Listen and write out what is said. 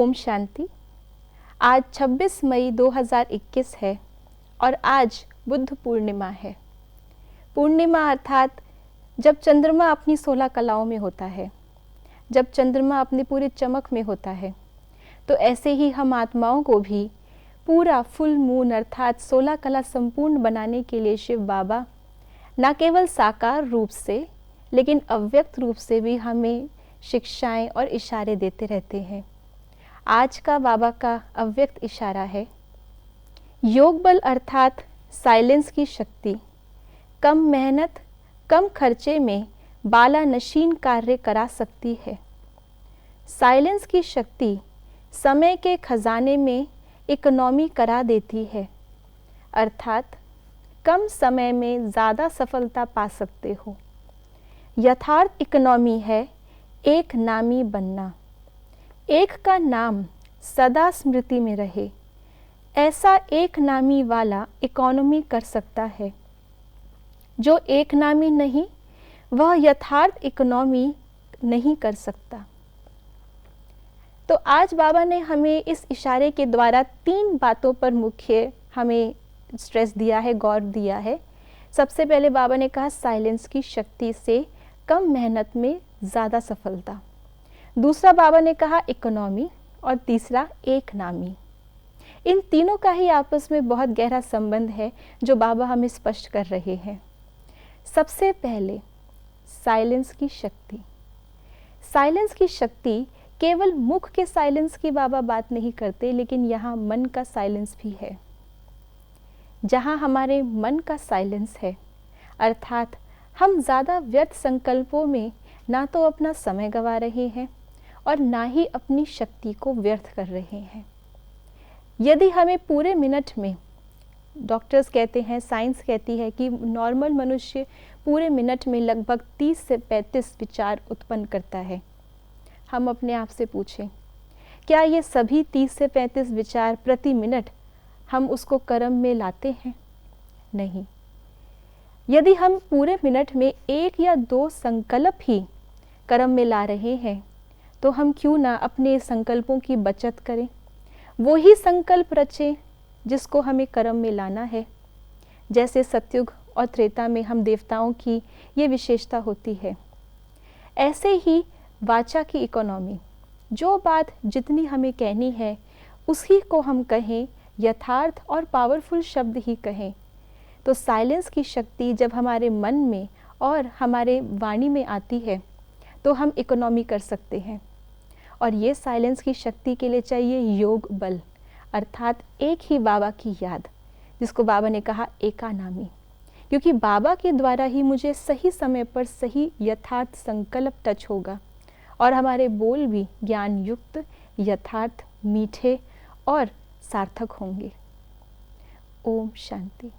ओम शांति। आज 26 मई 2021 है और आज बुद्ध पूर्णिमा है। पूर्णिमा अर्थात जब चंद्रमा अपनी 16 कलाओं में होता है, जब चंद्रमा अपनी पूरी चमक में होता है, तो ऐसे ही हम आत्माओं को भी पूरा फुल मून अर्थात 16 कला संपूर्ण बनाने के लिए शिव बाबा न केवल साकार रूप से लेकिन अव्यक्त रूप से भी हमें शिक्षाएं और इशारे देते रहते हैं। आज का बाबा का अव्यक्त इशारा है, योग बल अर्थात साइलेंस की शक्ति कम मेहनत कम खर्चे में बाला नशीन कार्य करा सकती है। साइलेंस की शक्ति समय के खजाने में इकोनॉमी करा देती है, अर्थात कम समय में ज़्यादा सफलता पा सकते हो। यथार्थ इकोनॉमी है एक नामी बनना, एक का नाम सदा स्मृति में रहे, ऐसा एक नामी वाला इकोनॉमी कर सकता है। जो एक नामी नहीं वह यथार्थ इकोनॉमी नहीं कर सकता। तो आज बाबा ने हमें इस इशारे के द्वारा 3 बातों पर मुख्य हमें स्ट्रेस दिया है, गौर दिया है। सबसे पहले बाबा ने कहा साइलेंस की शक्ति से कम मेहनत में ज़्यादा सफलता। दूसरा बाबा ने कहा इकोनॉमी और तीसरा एक नामी। इन तीनों का ही आपस में बहुत गहरा संबंध है जो बाबा हमें स्पष्ट कर रहे हैं। सबसे पहले साइलेंस की शक्ति। साइलेंस की शक्ति केवल मुख के साइलेंस की बाबा बात नहीं करते, लेकिन यहाँ मन का साइलेंस भी है। जहाँ हमारे मन का साइलेंस है अर्थात हम ज़्यादा व्यर्थ संकल्पों में ना तो अपना समय गंवा रहे हैं और ना ही अपनी शक्ति को व्यर्थ कर रहे हैं। यदि हमें पूरे मिनट में, डॉक्टर्स कहते हैं, साइंस कहती है कि नॉर्मल मनुष्य पूरे मिनट में लगभग 30 से 35 विचार उत्पन्न करता है। हम अपने आप से पूछें, क्या ये सभी 30 से 35 विचार प्रति मिनट हम उसको कर्म में लाते हैं? नहीं। यदि हम पूरे मिनट में 1 या 2 संकल्प ही कर्म में ला रहे हैं तो हम क्यों ना अपने संकल्पों की बचत करें, वो ही संकल्प रचें जिसको हमें कर्म में लाना है। जैसे सतयुग और त्रेता में हम देवताओं की ये विशेषता होती है, ऐसे ही वाचा की इकोनॉमी, जो बात जितनी हमें कहनी है उसी को हम कहें, यथार्थ और पावरफुल शब्द ही कहें। तो साइलेंस की शक्ति जब हमारे मन में और हमारे वाणी में आती है तो हम इकोनॉमी कर सकते हैं। और ये साइलेंस की शक्ति के लिए चाहिए योग बल अर्थात एक ही बाबा की याद, जिसको बाबा ने कहा एकानामी। क्योंकि बाबा के द्वारा ही मुझे सही समय पर सही यथार्थ संकल्प टच होगा और हमारे बोल भी ज्ञान युक्त, यथार्थ, मीठे और सार्थक होंगे। ओम शांति।